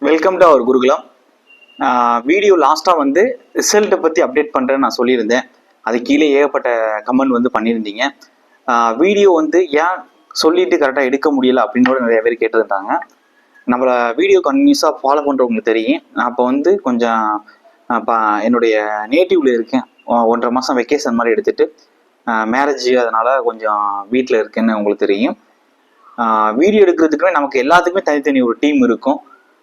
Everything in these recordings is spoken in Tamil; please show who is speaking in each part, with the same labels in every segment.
Speaker 1: Welcome to our Gurukulam. Video லாஸ்ட்டாக வந்து ரிசல்ட்டை பற்றி அப்டேட் பண்ணுறேன்னு நான் சொல்லியிருந்தேன். அது கீழே ஏகப்பட்ட கமெண்ட் வந்து பண்ணியிருந்தீங்க. வீடியோ வந்து ஏன் சொல்லிட்டு கரெக்டாக எடுக்க முடியல அப்படின்னு நிறைய பேர் கேட்டிருந்தாங்க. நம்மளை வீடியோ கன்டினியூஸாக ஃபாலோ பண்ணுறவங்களுக்கு தெரியும். நான் இப்போ வந்து கொஞ்சம் என்னுடைய நேட்டிவ்ல இருக்கேன். 1.5 மாதம் வெக்கேஷன் மாதிரி எடுத்துகிட்டு மேரேஜ், அதனால் கொஞ்சம் வீட்டில் இருக்கேன்னு உங்களுக்கு தெரியும். வீடியோ எடுக்கிறதுக்குமே நமக்கு எல்லாத்துக்குமே தனித்தனி ஒரு டீம் இருக்கும்.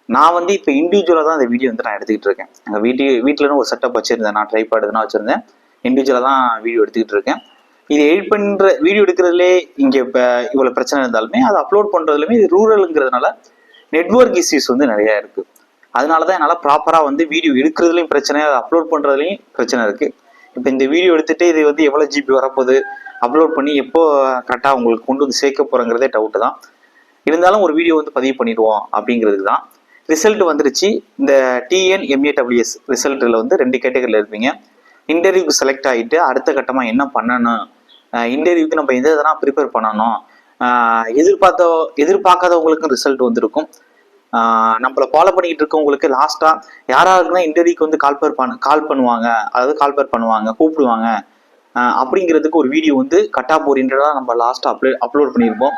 Speaker 1: நான் வந்து இப்போ இண்டிவிஜுவலாக தான் இந்த வீடியோ வந்து நான் எடுத்துக்கிட்டு இருக்கேன். எங்கள் வீட்டிலன்னு ஒரு செட்டப் வச்சுருந்தேன். நான் ட்ரைபாட் இதெல்லாம் வச்சுருந்தேன். இண்டிவிஜுவலாக தான் வீடியோ எடுத்துக்கிட்டு இருக்கேன். இது எடிட் பண்ணுற வீடியோ எடுக்கிறதுலே இங்கே இப்போ இவ்வளோ பிரச்சனை இருந்தாலுமே அதை அப்லோட் பண்ணுறதுலையுமே இது ரூரலுங்கிறதுனால நெட்வொர்க் இஷ்யூஸ் வந்து நிறையா இருக்குது. அதனால தான் என்னால் ப்ராப்பராக வந்து வீடியோ எடுக்கிறதுலையும் பிரச்சனை, அதை அப்லோட் பண்ணுறதுலையும் பிரச்சனை இருக்குது. இப்போ இந்த வீடியோ எடுத்துகிட்டு இது வந்து எவ்வளோ ஜிபி வரப்போகுது, அப்லோட் பண்ணி எப்போ கரெக்டாக உங்களுக்கு கொண்டு வந்து சேர்க்க போகிறங்கிறதே டவுட்டு தான். இருந்தாலும் ஒரு வீடியோ வந்து பதிவு பண்ணிடுவோம் அப்படிங்கிறதுக்கு தான். ரிசல்ட் வந்துருச்சு. இந்த TNMAWS ரிசல்ட்டில் வந்து 2 கேட்டகரியில் இருப்பீங்க. இன்டர்வியூக்கு செலக்ட் ஆகிட்டு அடுத்த கட்டமாக என்ன பண்ணணும், இன்டர்வியூக்கு நம்ம எதெல்லாம் ப்ரிப்பேர் பண்ணணும், எதிர்பார்க்காதவங்களுக்கும் ரிசல்ட் வந்திருக்கும். நம்மளை ஃபாலோ பண்ணிக்கிட்டு இருக்கவங்களுக்கு லாஸ்ட்டாக யாராருக்குன்னா இன்டர்வியூக்கு வந்து கால் பண்ணுவாங்க, கூப்பிடுவாங்க அப்படிங்கிறதுக்கு ஒரு வீடியோ வந்து கட்டாப் ஓரியன்டாக நம்ம லாஸ்ட்டாக அப்லோட் பண்ணியிருப்போம்.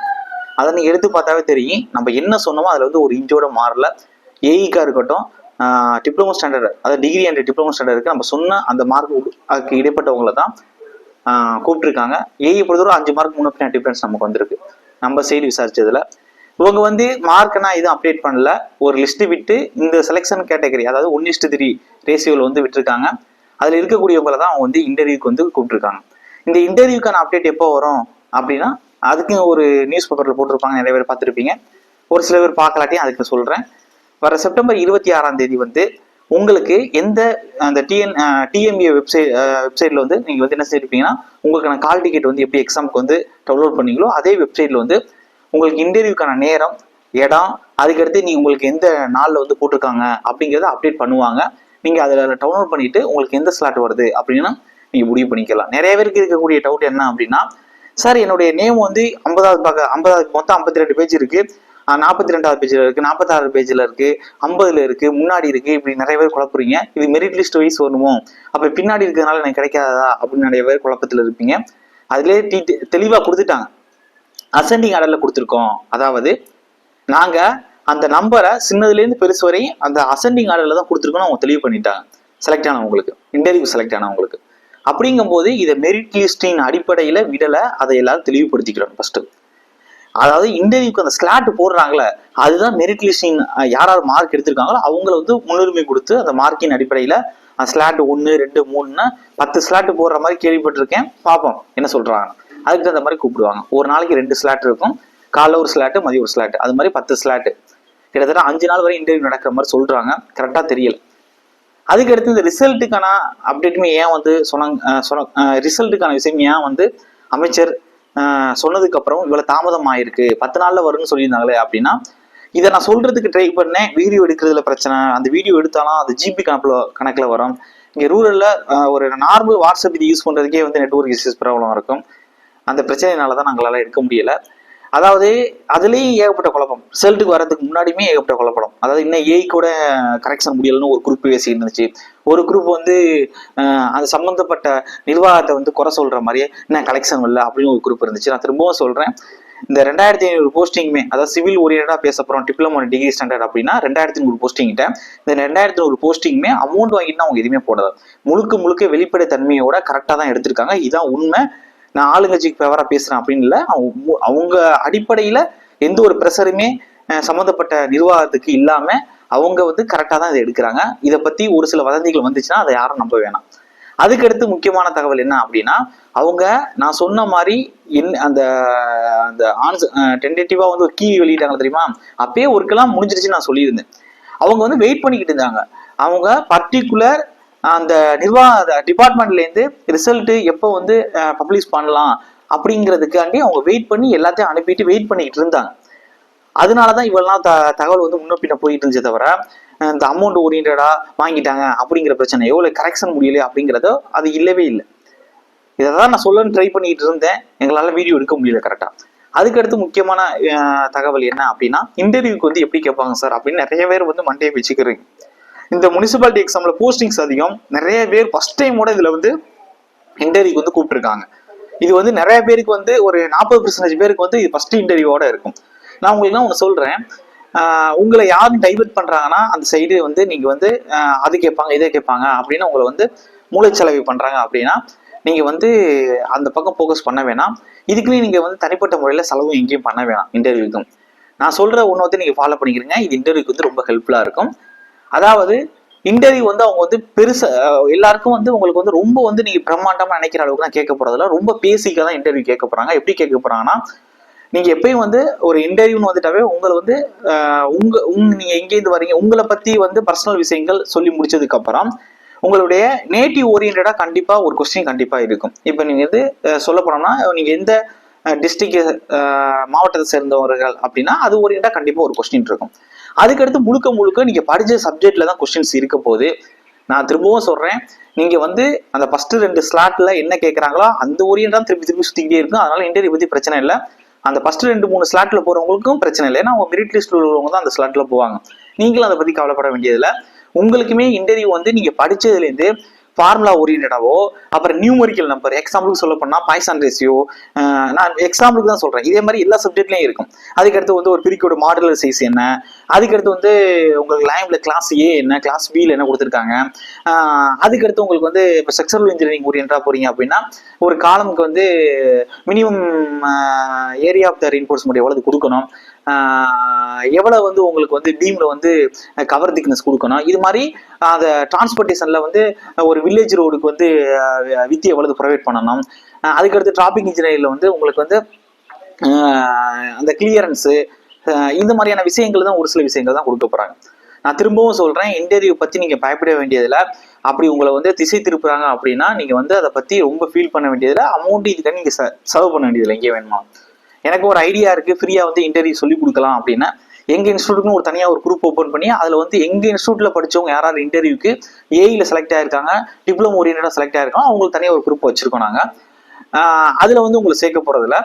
Speaker 1: அதை நீங்கள் எடுத்து பார்த்தாவே தெரியும். நம்ம என்ன சொன்னோமோ அதில் வந்து ஒரு இன்ச்சோட மாறல. ஏஇக்காக இருக்கட்டும், டிப்ளமோ ஸ்டாண்டர்ட், அதாவது டிகிரி அண்ட் டிப்ளமோ ஸ்டாண்டர்டுக்கு நம்ம சொன்ன அந்த மார்க்கு இடைப்பட்டவங்களை தான் கூப்பிட்டுருக்காங்க. ஏஇ பொறுத்தவரை 5 மார்க் முன்ன பின்ன டிஃபரன்ஸ் நமக்கு வந்திருக்கு நம்ம சைடு விசாரிச்சதுல. இவங்க வந்து மார்க்னா இதுவும் அப்டேட் பண்ணல. ஒரு லிஸ்ட் விட்டு இந்த செலெக்ஷன் கேட்டகரி, அதாவது 1:3 ரேஷியோவில் வந்து விட்டுருக்காங்க. அதில் இருக்கக்கூடியவங்களை தான் அவங்க வந்து இன்டர்வியூக்கு வந்து கூப்பிட்டுருக்காங்க. இந்த இன்டர்வியூக்கான அப்டேட் எப்போ வரும் அப்படின்னா, அதுக்கு ஒரு நியூஸ் பேப்பரில் போட்டிருப்பாங்க. நிறைய பேர் பார்த்துருப்பீங்க. ஒரு சில பேர் பார்க்கலாட்டியும் அதுக்கு சொல்கிறேன். வர செப்டம்பர் 26 வந்து உங்களுக்கு எந்த அந்த TMA வெப்சைட்டில் வந்து நீங்கள் வந்து என்ன செய்யிருப்பீங்கன்னா, உங்களுக்கான கால் டிக்கெட் வந்து எப்படி எக்ஸாமுக்கு வந்து டவுன்லோட் பண்ணீங்களோ அதே வெப்சைட்டில் வந்து உங்களுக்கு இன்டர்வியூக்கான நேரம், இடம், அதுக்கடுத்து நீங்கள் உங்களுக்கு எந்த நாளில் வந்து போட்டிருக்காங்க அப்படிங்கிறத அப்டேட் பண்ணுவாங்க. நீங்கள் அதில் டவுன்லோட் பண்ணிவிட்டு உங்களுக்கு எந்த ஸ்லாட் வருது அப்படின்னா நீங்கள் முடிவு பண்ணிக்கலாம். நிறைய பேருக்கு இருக்கக்கூடிய டவுட் என்ன அப்படின்னா, சார் என்னுடைய நேம் வந்து 50 மொத்தம் 52 பேஜ் இருக்கு, 42வது பேஜில் இருக்கு, 46 பேஜில் இருக்கு, 50ல் இருக்கு, முன்னாடி இருக்கு, இப்படி நிறைய பேர் குழப்புறீங்க. இது மெரிட் லிஸ்ட் வைஸ் வரணுமோ, அப்போ பின்னாடி இருக்கிறதுனால எனக்கு கிடைக்காதா அப்படின்னு நிறைய பேர் குழப்பத்தில் இருப்பீங்க. அதுலேயே தெளிவாக கொடுத்துட்டாங்க. அசெண்டிங் ஆர்டரில் கொடுத்துருக்கோம். அதாவது நாங்கள் அந்த நம்பரை சின்னதுலேருந்து பெருசு வரையும் அந்த அசெண்டிங் ஆர்டரில் தான் கொடுத்துருக்கோம். அவங்க தெளிவு பண்ணிட்டாங்க. செலக்ட் ஆனவங்களுக்கு, இன்டர்வியூ செலக்ட் ஆனவங்களுக்கு. அப்படிங்கும்போது இதை மெரிட் லிஸ்டின் அடிப்படையில் விடலை. அதை எல்லாரும் தெளிவுபடுத்திக்கிறோம் ஃபர்ஸ்ட். அதாவது இன்டர்வியூக்கு அந்த ஸ்லாட் போடுறாங்களே, அதுதான் மெரிட் லிஸ்டின் யார் மார்க் எடுத்திருக்காங்களோ அவங்கள வந்து முன்னுரிமை கொடுத்து அந்த மார்க்கின் அடிப்படையில் ஸ்லாட் 1, 2, 3ன்னு 10 ஸ்லாட் போடுற மாதிரி கேள்விப்பட்டிருக்கேன். பார்ப்போம் என்ன சொல்றாங்க. அதுக்கு தகுந்த மாதிரி கூப்பிடுவாங்க. ஒரு நாளைக்கு 2 ஸ்லாட் இருக்கும். காலைல ஒரு ஸ்லாட்டு, மதியம் ஒரு ஸ்லாட்டு, அது மாதிரி 10 ஸ்லாட்டு. கிட்டத்தட்ட 5 நாள் வரை இன்டர்வியூ நடக்கிற மாதிரி சொல்றாங்க. கரெக்டாக தெரியல. அதுக்கடுத்து இந்த ரிசல்ட்டுக்கான அப்டேட்டுமே ஏன் வந்து ரிசல்ட்டுக்கான விஷயம் ஏன் வந்து அமைச்சர் சொன்னதுக்கு அப்புறம் இவ்வளவு தாமதம் ஆயிருக்கு, 10 நாள்ல வரும்னு சொல்லியிருந்தாங்களே அப்படின்னா, இதை நான் சொல்றதுக்கு ட்ரை பண்ணேன். வீடியோ எடுக்கிறதுல பிரச்சனை. அந்த வீடியோ எடுத்தாலும் அது ஜிபி கணக்கில் வரும். இங்கே ரூரல்ல ஒரு நார்மல் வாட்ஸ்அப் இது யூஸ் பண்றதுக்கே வந்து நெட்வொர்க் இஷ்யூஸ் ப்ராப்ளம் இருக்கும். அந்த பிரச்சனையினால தான் நாங்களால எடுக்க முடியல. அதாவது அதுலேயும் ஏகப்பட்ட குழப்பம். ரிசல்ட்டுக்கு வரதுக்கு முன்னாடியுமே ஏகப்பட்ட குழப்பம். அதாவது இன்னும் ஏஐ கூட கரெக்ஷன் முடியலன்னு ஒரு குரூப் பேசிட்டு இருந்துச்சு. ஒரு குரூப் வந்து அது சம்மந்தப்பட்ட நிர்வாகத்தை வந்து குறை சொல்ற மாதிரியே இன்னும் கலெக்ஷன் இல்லை அப்படின்னு ஒரு குரூப் இருந்துச்சு. நான் திரும்பவும் சொல்றேன், இந்த 2500 போஸ்டிங்குமே, அதாவது சிவில் ஓரியன்டா பேச போறோம், டிப்ளமோ டிகிரி ஸ்டாண்டர்ட் அப்படின்னா 2500 போஸ்டிங்கிட்ட இந்த 2500 போஸ்டிங்குமே அமௌண்ட் வாங்கிட்டு அவங்க எதுவுமே போடல. முழுக்க வெளிப்படை தன்மையோட கரெக்டாக தான் எடுத்திருக்காங்க. இதுதான் உண்மை. நான் ஆளுங்கட்சிக்கு ஃபேவரா பேசுறேன் அப்படின்னு இல்லை. அவங்க அடிப்படையில எந்த ஒரு ப்ரெஷருமே சம்மந்தப்பட்ட நிர்வாகத்துக்கு இல்லாம அவங்க வந்து கரெக்டாக தான் இதை எடுக்கிறாங்க. இதை பத்தி ஒரு சில வதந்திகள் வந்துச்சுன்னா அதை யாரும் நம்ப வேணாம். அதுக்கடுத்து முக்கியமான தகவல் என்ன அப்படின்னா, அவங்க நான் சொன்ன மாதிரி அந்த டென்டேட்டிவா வந்து ஒரு கீ வெளியிட்டாங்க தெரியுமா, அப்பயே ஒர்க்கெல்லாம் முடிஞ்சிருச்சுன்னு நான் சொல்லியிருந்தேன். அவங்க வந்து வெயிட் பண்ணிக்கிட்டு இருந்தாங்க. அவங்க பர்டிகுலர் அந்த நிர்வாக டிபார்ட்மெண்ட்லேருந்து ரிசல்ட்டு எப்போ வந்து பப்ளிஷ் பண்ணலாம் அப்படிங்கிறதுக்காண்டி அவங்க வெயிட் பண்ணி எல்லாத்தையும் அனுப்பிட்டு வெயிட் பண்ணிக்கிட்டு இருந்தாங்க. அதனாலதான் இவெல்லாம் தகவல் வந்து முன்ன பின்ன போயிட்டு இருந்துச்சே தவிர இந்த அமௌண்ட் ஓரியன்டா வாங்கிட்டாங்க அப்படிங்கிற பிரச்சனை, எவ்வளவு கரெக்ஷன் முடியல அப்படிங்கிறதோ அது இல்லவே இல்லை. இதை தான் நான் சொல்லணும்னு ட்ரை பண்ணிட்டு இருந்தேன். எங்களால வீடியோ எடுக்க முடியல கரெக்டா. அதுக்கடுத்து முக்கியமான தகவல் என்ன அப்படின்னா, இன்டர்வியூக்கு வந்து எப்படி கேட்பாங்க சார் அப்படின்னு நிறைய பேர் வந்து மண்டையை வச்சுக்கிறீங்க. இந்த முனிசிபாலிட்டி எக்ஸாம்ல போஸ்டிங்ஸ் அதிகம், நிறைய பேர் ஃபர்ஸ்ட் டைமோட இதுல வந்து இன்டர்வியூக்கு வந்து கூப்பிட்டுருக்காங்க. இது வந்து நிறைய பேருக்கு வந்து ஒரு 40% பேருக்கு வந்து இது ஃபர்ஸ்ட் இன்டர்வியூவோட இருக்கும். நான் உங்களுக்கு தான் ஒன்று சொல்றேன், உங்களை யாரும் டைவர்ட் பண்றாங்கன்னா அந்த சைடு வந்து நீங்க வந்து அது கேட்பாங்க இதை கேட்பாங்க அப்படின்னு உங்களை வந்து மூளைச்சலவை பண்றாங்க அப்படின்னா நீங்க வந்து அந்த பக்கம் ஃபோக்கஸ் பண்ண வேணாம். இதுக்குமே நீங்க வந்து தனிப்பட்ட முறையில செலவும் எங்கேயும் பண்ண வேணாம். இன்டர்வியூக்கும் நான் சொல்ற ஒன்று வந்து நீங்க ஃபாலோ பண்ணிக்கிறீங்க, இது இன்டர்வியூக்கு வந்து ரொம்ப ஹெல்ப்ஃபுல்லா இருக்கும். அதாவது இன்டர்வியூ வந்து அவங்க வந்து பெருசா எல்லாருக்கும் வந்து உங்களுக்கு வந்து ரொம்ப வந்து நீங்க பிரம்மாண்டமா நினைக்கிற அளவுக்கு தான் கேட்க போறதுல, ரொம்ப பேசிக்கா தான் இன்டர்வியூ கேட்க போறாங்க. எப்படி கேட்க போறாங்கன்னா, நீங்க எப்பயும் வந்து ஒரு இன்டர்வியூன்னு வந்துட்டாவே உங்களை வந்து நீங்க எங்கேருந்து வரீங்க, உங்களை பத்தி வந்து பர்சனல் விஷயங்கள் சொல்லி முடிச்சதுக்கு அப்புறம் உங்களுடைய நேட்டிவ் ஓரியன்டா கண்டிப்பா ஒரு கொஸ்டின் கண்டிப்பா இருக்கும். இப்ப நீங்க வந்து சொல்ல போனோம்னா நீங்க எந்த டிஸ்ட்ரிக்ட் மாவட்டத்தை சேர்ந்தவர்கள் அப்படின்னா அது ஓரியன்டா கண்டிப்பா ஒரு கொஸ்டின் இருக்கும். அதுக்கடுத்து முழுக்க முழுக்க நீங்க படிச்ச சப்ஜெக்ட்ல தான் கொஸ்டின்ஸ் இருக்க போது. நான் திரும்பவும் சொல்றேன், நீங்க வந்து அந்த ஃபர்ஸ்ட் 2 ஸ்லாட்ல என்ன கேட்கறாங்களோ அந்த ஓரியன்டா திருப்பி திருப்பி சுத்திக்கிட்டே இருக்கும். அதனால இன்டர்வியூ பத்தி பிரச்சனை இல்லை. அந்த ஃபர்ஸ்ட் 2-3 ஸ்லாட்ல போறவங்களுக்கும் பிரச்சனை இல்லை, ஏன்னா அவங்க மெரிட் லிஸ்ட்ல உள்ளவங்க தான் அந்த ஸ்லாட்ல போவாங்க. நீங்களும் அதை பத்தி கவலைப்பட வேண்டியதில்லை. உங்களுக்குமே இன்டர்வியூ வந்து நீங்க படிச்சதுல இருந்து ஃபார்முலா ஓரியன்டாவோ, அப்புறம் நியூமரிக்கல் நம்பர், எக்ஸாம்பிளுக்கு சொல்ல போனா பாய்சான் ரேஷியோ, நான் எக்ஸாம்பிளுக்கு தான் சொல்றேன், இதே மாதிரி எல்லா சப்ஜெக்ட்லயும் இருக்கும். அதுக்கடுத்து வந்து ஒரு பிரிக்கோட மாடுலர் சைஸ் என்ன, அதுக்கடுத்து வந்து உங்களுக்கு லைவ்ல கிளாஸ் ஏ என்ன, கிளாஸ் பில என்ன கொடுத்துருக்காங்க. அதுக்கடுத்து உங்களுக்கு வந்து இப்போ ஸ்ட்ரக்சரல் இன்ஜினியரிங் ஓரியன்டா போறீங்க அப்படின்னா ஒரு காலமுக்கு வந்து minimum area of the reinforcement எவ்வளவு கொடுக்கணும், எவ்வளவு வந்து உங்களுக்கு வந்து பீம்ல வந்து கவர் திக்னஸ் கொடுக்கணும். இது மாதிரி அந்த டிரான்ஸ்போர்டேஷன்ல வந்து ஒரு வில்லேஜ் ரோடுக்கு வந்து வித்தி எவ்வளவு ப்ரொவைட் பண்ணணும். அதுக்கடுத்து டிராபிக் இன்ஜினியரிங்ல வந்து உங்களுக்கு வந்து அந்த கிளியரன்ஸு, இந்த மாதிரியான விஷயங்கள் தான் ஒரு சில விஷயங்கள் தான் கொடுக்க போறாங்க. நான் திரும்பவும் சொல்றேன், இன்டர்வியூ பத்தி நீங்க பயப்பட வேண்டியதில்லை. அப்படி உங்களை வந்து திசை திருப்புறாங்க அப்படின்னா நீங்க வந்து அதை பத்தி ரொம்ப ஃபீல் பண்ண வேண்டியதில்லை. அமௌண்ட் இதுக்காக நீங்க செலவு பண்ண வேண்டியதில்லை. எங்கே வேணுமா எனக்கு ஒரு ஐடியா இருக்கு, ஃப்ரீயா வந்து இன்டர்வியூ சொல்லி கொடுக்கலாம் அப்படின்னா எங்க இன்ஸ்டியூட்னு ஒரு தனியாக ஒரு குரூப் ஓப்பன் பண்ணி அதில் வந்து எங்க இன்ஸ்டியூட்ல படிச்சவங்க யாராவது இன்டர்வியூக்கு ஏஇல செலக்ட் ஆயிருக்காங்க, டிப்ளமோ ஓரியன்டா செலக்ட் ஆயிருக்காங்க, அவங்களுக்கு தனியாக ஒரு குரூப் வச்சிருக்கோம் நாங்க. அதுல வந்து உங்களை சேர்க்க போறதுல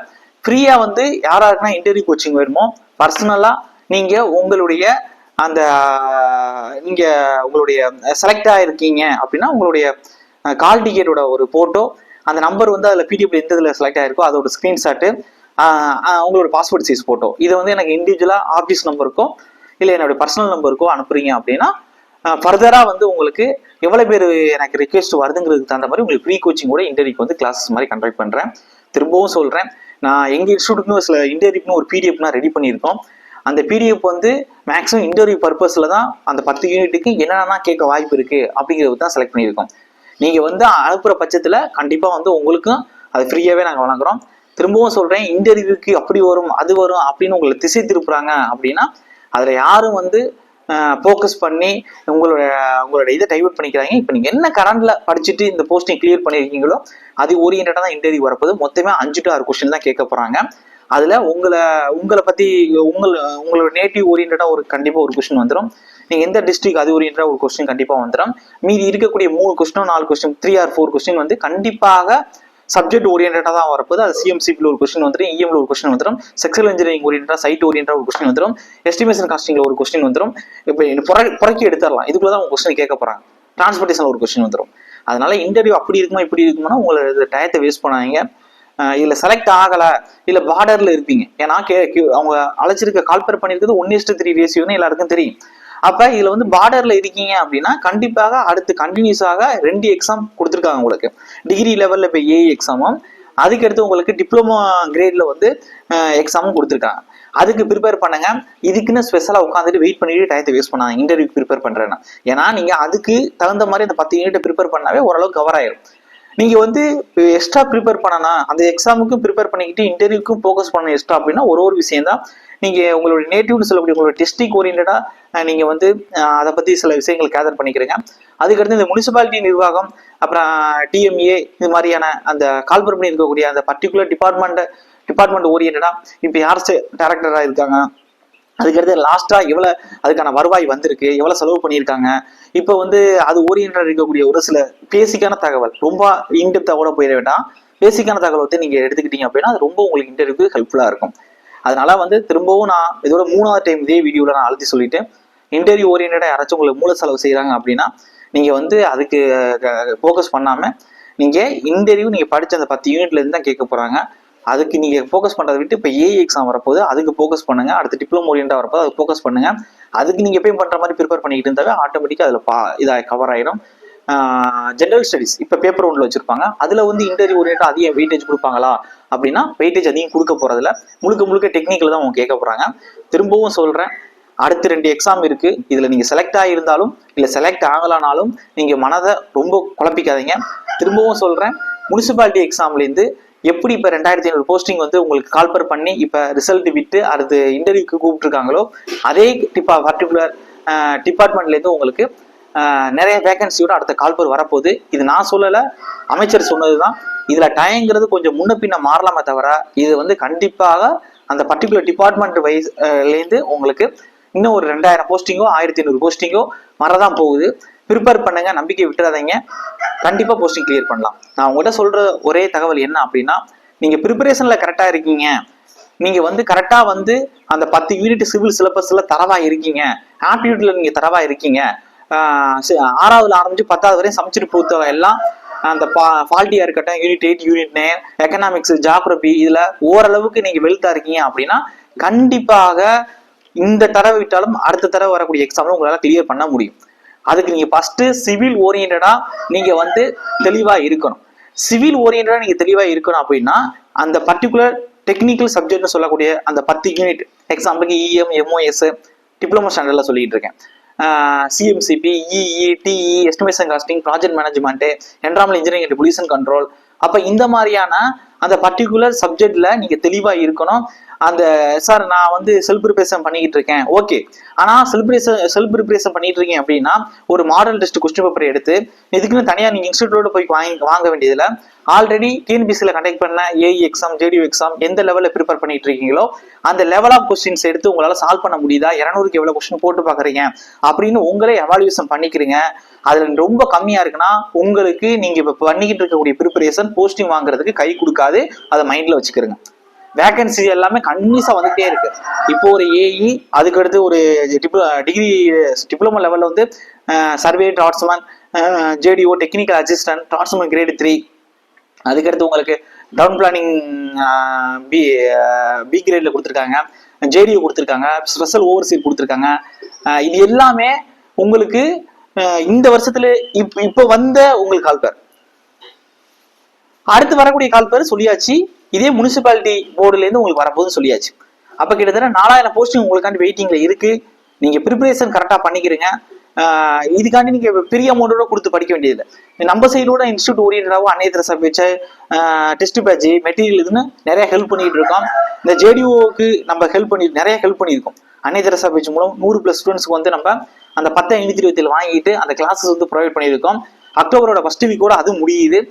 Speaker 1: ஃப்ரீயா வந்து யாராருக்குன்னா இன்டர்வியூ கோச்சிங் வேணுமோ பர்சனலா நீங்க உங்களுடைய அந்த நீங்க உங்களுடைய செலக்ட் ஆயிருக்கீங்க அப்படின்னா உங்களுடைய கால் டிக்கெட்டோட ஒரு போட்டோ, அந்த நம்பர் வந்து அதில் பிடிஎஃப்ல எந்த இதில் செலக்ட் ஆயிருக்கோ அதோட ஸ்கிரீன்ஷாட்டு, உங்களோட பாஸ்போர்ட் சைஸ் போட்டோ, இதை வந்து எனக்கு இண்டிவிஜுவலா ஆஃபீஸ் நம்பருக்கோ இல்லை என்னோட பர்சனல் நம்பருக்கோ அனுப்புறீங்க அப்படின்னா ஃபர்தரா வந்து உங்களுக்கு எவ்வளவு பேர் எனக்கு ரிக்வெஸ்ட் வருதுங்கிறதுக்கு தகுந்த மாதிரி உங்களுக்கு ப்ரீ கோச்சிங் கூட இன்டர்வியூக்கு வந்து கிளாஸஸ் மாதிரி கண்டக்ட் பண்றேன். திரும்பவும் சொல்றேன், நான் எங்க இன்ஸ்டியூட்டுக்குன்னு சில இன்டர்வியூக்குன்னு ஒரு பிடிஎஃப் நான் ரெடி பண்ணியிருக்கோம். அந்த பிடிஎஃப் வந்து மேக்ஸிமம் இன்டர்வியூ பர்பஸ்ல தான் அந்த 10 யூனிட்டுக்கு என்னென்ன கேட்க வாய்ப்பு இருக்கு அப்படிங்கிறது தான் செலக்ட் பண்ணியிருக்கோம். நீங்க வந்து அனுப்புற பட்சத்துல கண்டிப்பா வந்து உங்களுக்கும் அது ஃப்ரீயாவே நாங்கள் வழங்குறோம். திரும்பவும் சொல்றேன், இன்டர்வியூக்கு அப்படி வரும் அது வரும் அப்படின்னு உங்களை திசை திருப்புறாங்க அப்படின்னா அதுல யாரும் வந்து ஃபோக்கஸ் பண்ணி உங்களோட இதை டைவர்ட் பண்ணிக்கிறாங்க. இப்போ நீங்க என்ன கரண்ட்ல படிச்சுட்டு இந்த போஸ்டிங் கிளியர் பண்ணியிருக்கீங்களோ அது ஓரியன்டா தான் இன்டர்வியூ வரப்போது. மொத்தமே 5 to 6 கொஸ்டின் தான் கேட்க போறாங்க. அதுல உங்களை பத்தி உங்களோட நேட்டிவ் ஓரியன்டா ஒரு கண்டிப்பா ஒரு கொஸ்டின் வந்துடும். நீங்க எந்த டிஸ்ட்ரிக்ட் அது ஓரியன்டா ஒரு கொஸ்டின் கண்டிப்பா வந்துடும். மீதி இருக்கக்கூடிய 3 கொஸ்டினோ 4 கொஸ்டின் 3 or 4 கொஸ்டின் வந்து கண்டிப்பாக சப்ஜெக்ட் ஓரியன்டா தான் வரப்போது. அது சிஎம்சிபில ஒரு கொஸ்டின் வந்துடும், இஎம்ல ஒரு கொஸ்டின் வந்துடும், ஸ்ட்ரக்சரல் இன்ஜினியரிங் ஓரியன்டா சைட் ஓரியன்டா ஒரு கொஸ்டின் வந்துடும், எஸ்டிமேஷன் காஸ்டிங்ல ஒரு கொஸ்டின் வந்துடும். இப்போ புறக்கி எடுத்துடலாம், இதுக்குள்ள தான் உங்க கொஸ்டின் கேட்க போறாங்க. டிரான்ஸ்போர்டேஷன்ல ஒரு கொஸ்டின் வந்துடும். அதனால இன்டர்வியூ அப்படி இருக்குமா இப்படி இருக்குமா உங்களை டயத்தை வேஸ்ட் பண்ணாதீங்க. இதுல செலக்ட் ஆகல இல்ல பார்டர்ல இருப்பீங்க, ஏன்னா அவங்க அழைச்சிருக்க கால்பேர் பண்ணிருக்கிறது 1:3 ரேஷியோன்னு எல்லாருக்கும் தெரியும். அப்ப இதுல வந்து பார்டர்ல இருக்கீங்க அப்படின்னா கண்டிப்பாக அடுத்து கண்டினியூஸாக 2 எக்ஸாம் கொடுத்துருக்காங்க உங்களுக்கு. டிகிரி லெவல்ல இப்போ ஏஇ எக்ஸாமும், அதுக்கடுத்து உங்களுக்கு டிப்ளமோ கிரேட்ல வந்து எக்ஸாமும் கொடுத்துருக்காங்க. அதுக்கு ப்ரிப்பேர் பண்ணுங்க. இதுக்குன்னு ஸ்பெஷலா உட்காந்துட்டு வெயிட் பண்ணிட்டு டயத்தை வேஸ்ட் பண்ணாங்க இன்டர்வியூக்கு ப்ரிப்பேர் பண்றேன்னா. ஏன்னா நீங்க அதுக்கு தகுந்த மாதிரி அந்த 10 யூனிட் ப்ரிப்பேர் பண்ணாவே ஓரளவுக்கு கவர் ஆயிரும். நீங்க வந்து எக்ஸ்ட்ரா ப்ரிப்பேர் பண்ணனா அந்த எக்ஸாமுக்கும் ப்ரிப்பேர் பண்ணிக்கிட்டு இன்டர்வியூக்கும் ஃபோக்கஸ் பண்ண எக்ஸ்ட்ரா அப்படின்னா ஒரு விஷயம் தான். நீங்க உங்களுடைய நேட்டிவ்னு சொல்லக்கூடிய உங்களோட டிஸ்ட்ரிக்ட் ஓரியன்டா நீங்க வந்து அதை பத்தி சில விஷயங்கள் கேதர் பண்ணிக்கிறீங்க. அதுக்கடுத்து இந்த முனிசிபாலிட்டி நிர்வாகம், அப்புறம் டிஎம்ஏ, இது மாதிரியான அந்த கால்பர் பண்ணி இருக்கக்கூடிய அந்த பர்டிகுலர் டிபார்ட்மெண்ட் ஓரியன்டா இப்போ யார் டைரக்டரா இருக்காங்க, அதுக்கடுத்து லாஸ்டா எவ்வளவு அதுக்கான வருவாய் வந்திருக்கு, எவ்வளவு செலவு பண்ணியிருக்காங்க, இப்போ வந்து அது ஓரியன்டா இருக்கக்கூடிய ஒரு சில பேசிக்கான தகவல், ரொம்ப இன்டெப்தா கூட போயிட வேண்டாம், பேசிக்கான தகவல் வந்து நீங்க எடுத்துக்கிட்டீங்க அப்படின்னா அது ரொம்ப உங்களுக்கு இன்டர்வியூக்கு ஹெல்ப்ஃபுல்லா இருக்கும். அதனால வந்து திரும்பவும் நான் இதோட 3வது டைம் இதே வீடியோல நான் அழுத்தி சொல்லிட்டேன். இன்டர்வியூ ஓரியன்டா யாராச்சும் உங்களுக்கு மூல செலவு செய்யறாங்க அப்படின்னா நீங்க வந்து அதுக்கு ஃபோக்கஸ் பண்ணாம நீங்க இன்டர்வியூ நீங்க படிச்ச அந்த 10 யூனிட்ல இருந்து தான் கேட்க போறாங்க. அதுக்கு நீங்க ஃபோக்கஸ் பண்றதை விட்டு இப்போ ஏஐ எக்ஸாம் வரப்போது அதுக்கு ஃபோக்கஸ் பண்ணுங்க. அடுத்து டிப்ளமோ ஓரியன்டா வரப்போது அதுக்கு ஃபோக்கஸ் பண்ணுங்க. அதுக்கு நீங்க எப்பயும் பண்ற மாதிரி ப்ரிப்பேர் பண்ணிக்கிட்டு இருந்தாவே ஆட்டோமேட்டிக்கா அதுல இதாக கவர் ஆயிடும். ஜெனரல் ஸ்டடிஸ் இப்போ பேப்பர் 1ல வச்சிருப்பாங்க. அதுல வந்து இன்டர்வியூ ஓரியன்டா அதிகம் வெயிட்டேஜ் கொடுப்பாங்களா அப்படின்னா வெயிட்டேஜ் அதிகம் கொடுக்க போறதுல முழுக்க டெக்னிக்கல் தான் அவங்க கேட்க போறாங்க. திரும்பவும் சொல்றேன், அடுத்து 2 எக்ஸாம் இருக்கு. இதுல நீங்க செலக்ட் ஆகியிருந்தாலும் இல்ல செலக்ட் ஆகலானாலும் நீங்க மனதை ரொம்ப குழப்பிக்காதீங்க. திரும்பவும் சொல்றேன், முனிசிபாலிட்டி எக்ஸாம்ல இருந்து எப்படி இப்ப 2500 போஸ்டிங் வந்து உங்களுக்கு கால்பர் பண்ணி இப்ப ரிசல்ட் விட்டு அடுத்து இன்டர்வியூக்கு கூப்பிட்டுருக்காங்களோ அதே பர்டிகுலர் டிபார்ட்மெண்ட்ல இருந்து உங்களுக்கு நிறைய வேகன்சியோட அடுத்த கால்பர் வரப்போகுது. இது நான் சொல்லல, அமைச்சர் சொன்னதுதான். இதுல டைம்ங்கிறது கொஞ்சம் முன்ன பின்ன மாறலாமே தவிர இது வந்து கண்டிப்பாக அந்த பர்டிகுலர் டிபார்ட்மெண்ட் வைஸ்லேருந்து உங்களுக்கு இன்னும் ஒரு 2000 போஸ்டிங்கோ 1500 போஸ்டிங்கோ வரதான் போகுது. ப்ரிப்பேர் பண்ணுங்க, நம்பிக்கை விட்டுறாதீங்க, கண்டிப்பா போஸ்டிங் கிளியர் பண்ணலாம். நான் உங்கள்கிட்ட சொல்ற ஒரே தகவல் என்ன அப்படின்னா, நீங்க ப்ரிப்பரேஷன்ல கரெக்டா இருக்கீங்க, நீங்க வந்து கரெக்டா வந்து அந்த 10 யூனிட் சிவில் சிலபஸ்ல தரவா இருக்கீங்க, ஆப்டிடியூட்ல நீங்க தரவா இருக்கீங்க, 6வதுல ஆரம்பிச்சு 10வது வரையும் சமைச்சிட்டு போத்தவ எல்லாம் அந்த ஃபால்ட்டியா இருக்கட்டும், யூனிட் 8 யூனிட் 9 எக்கனாமிக்ஸ் ஜியோகிராபி இதுல ஓரளவுக்கு நீங்க வெல்த்தா இருக்கீங்க அப்படின்னா கண்டிப்பாக இந்த தடவை விட்டாலும் அடுத்த தடவை வரக்கூடிய எக்ஸாம்ல உங்களால கிளியர் பண்ண முடியும். அதுக்கு நீங்க ஃபர்ஸ்ட் சிவில் ஓரியன்டா நீங்க வந்து தெளிவா இருக்கணும். சிவில் ஓரியன்டா நீங்க தெளிவா இருக்கணும் அப்படின்னா அந்த பர்டிகுலர் டெக்னிக்கல் சப்ஜெக்ட்னு சொல்லக்கூடிய அந்த 10 யூனிட், எக்ஸாம்பிளுக்கு இஎம் எம்ஓஎஸ் டிப்ளமோ ஸ்டாண்டர்ட்ல சொல்லிட்டு இருக்கேன், CMCP EE DE estimation costing project management environmental engineering and pollution control. அப்ப இந்த மாதிரியான அந்த பர்டிகுலர் சப்ஜெக்ட்ல நீங்க தெளிவா இருக்கணும். அந்த சார் நான் வந்து செல்ஃப் ப்ரிப்பரேஷன் பண்ணிக்கிட்டு இருக்கேன், ஓகே, ஆனா செல்ஃப் ப்ரிப்பரேஷன் பண்ணிட்டு இருக்கேன் அப்படின்னா ஒரு மாடல் டெஸ்ட் கொஸ்டின் பேப்பர் எடுத்து இதுக்குன்னு தனியா நீங்க இன்ஸ்டியூட்டோட போய் வாங்க வேண்டியதுல ஆல்ரெடி டிஎன்பிசில கண்டக்ட் பண்ண ஏஇ எக்ஸாம் ஜேடியூ எக்ஸாம் எந்த லெவல்ல ப்ரிப்பேர் பண்ணிட்டு இருக்கீங்களோ அந்த லெவல் ஆஃப் கொஸ்டின்ஸ் எடுத்து உங்களால சால்வ் பண்ண முடியுதா, 200க்கு எவ்வளவு கொஸ்டின் போட்டு பாக்குறீங்க அப்படின்னு உங்களே எவாலுவேஷன் பண்ணிக்கிறீங்க. அதுல ரொம்ப கம்மியா இருக்குன்னா உங்களுக்கு நீங்க இப்ப பண்ணிக்கிட்டு இருக்கக்கூடிய ப்ரிப்பரேஷன் போஸ்டிங் வாங்குறதுக்கு கை கொடுக்காது. அதை மைண்ட்ல வச்சுக்கிறீங்க. வேகன்சி எல்லாமே கன்னியூஸா வந்துட்டே இருக்கு. இப்போ ஒரு ஏஇ, அதுக்கடுத்து ஒரு டிகிரி டிப்ளமோ லெவல்ல வந்து survey draughtsman, JDO technical assistant draughtsman grade 3, அதுக்கடுத்து உங்களுக்கு டவுன் பிளானிங் பி கிரேட்ல கொடுத்துருக்காங்க, ஜேடிஓ கொடுத்துருக்காங்க, ஸ்பெஷல் ஓவர்சீர் கொடுத்துருக்காங்க. இது எல்லாமே உங்களுக்கு இந்த வருஷத்துல இப்ப வந்த உங்களுக்கு கால்பேர், அடுத்து வரக்கூடிய கால்பேர் சொல்லியாச்சு. இதே முனிசிபாலிட்டி போர்டுல இருந்து உங்களுக்கு வரப்போகுதுன்னு சொல்லியாச்சு. அப்ப கிட்டத்தட்ட 4000 போஸ்டிங் உங்களுக்காண்டி வெயிட்டிங்ல இருக்கு. நீங்க ப்ரிப்பரேஷன் கரெக்டா பண்ணிக்கிறீங்க. இதுக்காண்டி நீங்க பெரிய அமௌண்டோட கொடுத்து படிக்க வேண்டியது. நம்ம சைடோட இன்ஸ்டியூட் ஓரியன்டாவும் அன்னை Teresa batch, test batch, material இதுன்னு நிறைய ஹெல்ப் பண்ணிட்டு இருக்கோம். இந்த ஜேடிஓக்கு நம்ம நிறைய ஹெல்ப் பண்ணியிருக்கோம். அன்னை தெரசா பேட்ச் மூலம் 100+ ஸ்டூடெண்ட்ஸ்க்கு வந்து நம்ம அந்த 10,527 வாங்கிட்டு அந்த கிளாஸஸ் வந்து ப்ரொவைட் பண்ணியிருக்கோம். அக்டோபரோட ஃபர்ஸ்ட் வீக்கோட அது முடியுது.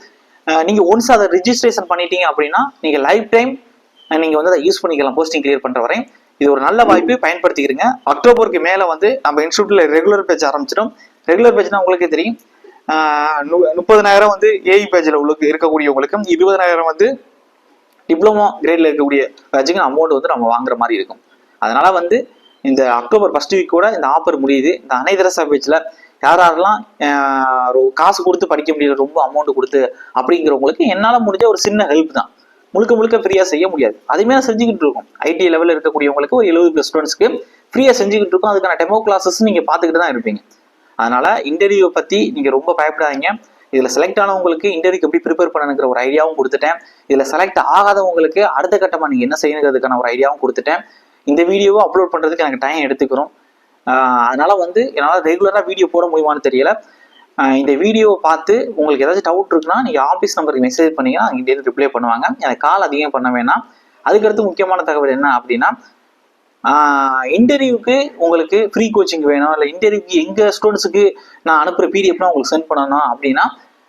Speaker 1: நீங்க ஒன்ஸ் அதை ரிஜிஸ்ட்ரேஷன் பண்ணிட்டீங்க அப்படின்னா நீங்க லைஃப் டைம் நீங்க வந்து அதை யூஸ் பண்ணிக்கலாம் போஸ்டிங் கிளியர் பண்ற வரை. இது ஒரு நல்ல வாய்ப்பு, பயன்படுத்திக்கிறீங்க. அக்டோபருக்கு மேல வந்து நம்ம இன்ஸ்டியூட்ல ரெகுலர் பேட்ச் ஆரம்பிச்சிடும். ரெகுலர் பேட்ச்னா உங்களுக்கே தெரியும், 30,000 வந்து ஏஇ பேட்ச்ல உங்களுக்கு இருக்கக்கூடியவங்களுக்கும் 20,000 வந்து டிப்ளமோ கிரேட்ல இருக்கக்கூடிய பேட்சுக்கு அமௌண்ட் வந்து நம்ம வாங்குற மாதிரி இருக்கும். அதனால வந்து இந்த அக்டோபர் ஃபர்ஸ்ட் வீக்கோட இந்த ஆஃபர் முடியுது. இந்த அன்னை தெரசா பேட்ச்ல யாரெல்லாம் காசு கொடுத்து படிக்க முடியல, ரொம்ப அமௌண்ட் கொடுத்து அப்படிங்கிறவங்களுக்கு என்னால முடிஞ்ச ஒரு சின்ன ஹெல்ப் தான். முழுக்க ஃப்ரீயா செய்ய முடியாது, அதுமே செஞ்சுக்கிட்டு இருக்கோம். ஐடி லெவலில் இருக்கக்கூடியவங்களுக்கு ஒரு 70+ ஸ்டூடெண்ட்ஸ்க்கு ஃப்ரீயா செஞ்சுக்கிட்டு இருக்கோம். அதுக்கான டெமோ கிளாஸஸ் நீங்க பாத்துக்கிட்டு தான் இருப்பீங்க. அதனால இன்டர்வியூ பத்தி நீங்க ரொம்ப பயப்படாதீங்க. இதுல செலக்ட் ஆனவங்களுக்கு இன்டர்வியூக்கு எப்படி ப்ரிப்பேர் பண்ணணுங்கிற ஒரு ஐடியாவும் கொடுத்துட்டேன். இதுல செலக்ட் ஆகாதவங்களுக்கு அடுத்த கட்டமா நீங்க என்ன செய்யணுங்கிறதுக்கான ஒரு ஐடியாவும் கொடுத்துட்டேன். இந்த வீடியோவை அப்லோட் பண்றதுக்கு எனக்கு டைம் எடுத்துக்கிறோம். அதனால வந்து என்னால் ரெகுலரா வீடியோ போட முடியுமான்னு தெரியல. இந்த வீடியோவை பார்த்து உங்களுக்கு ஏதாச்சும் டவுட் இருக்குன்னா நீங்க ஆஃபீஸ் நம்பருக்கு மெசேஜ் பண்ணீங்கன்னா இங்கேருந்து ரிப்ளை பண்ணுவாங்க. எனக்கு கால் அதிகம் பண்ண வேணாம். அதுக்கடுத்து முக்கியமான தகவல் என்ன அப்படின்னா, இன்டர்வியூக்கு உங்களுக்கு ஃப்ரீ கோச்சிங் வேணும், இல்லை இன்டர்வியூக்கு எங்க ஸ்டூடெண்ட்ஸுக்கு நான் அனுப்புற பிடிஎஃப்லாம் உங்களுக்கு சென்ட் பண்ணணும் அப்படின்னா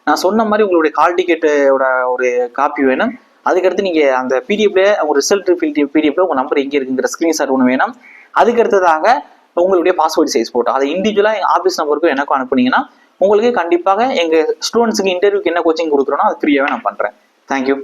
Speaker 1: நான் சொன்ன மாதிரி உங்களுடைய கால் டிக்கெட்டோட ஒரு காப்பி வேணும். அதுக்கடுத்து நீங்க அந்த பிடிஎஃப்ல உங்க ரிசல்ட் பிடிஎஃப்ல உங்க நம்பர் எங்க இருக்குங்கிற ஸ்கிரீன்ஷாட் ஒன்று வேணும். அதுக்கு அடுத்ததாக உங்களுடைய பாஸ்வேர்ட் சைஸ் போட்டோ அதை இண்டிவிஜுவலா எங்க ஆஃபீஸ் நம்பருக்கும் எனக்கும் அனுப்புனீங்கன்னா உங்களுக்கு கண்டிப்பாக எங்க ஸ்டூடெண்ட்ஸுக்கு இன்டர்வியூக்கு என்ன கோச்சிங் கொடுக்குறோனோ அது ஃப்ரீயாவே நான் பண்றேன். தேங்க்யூ.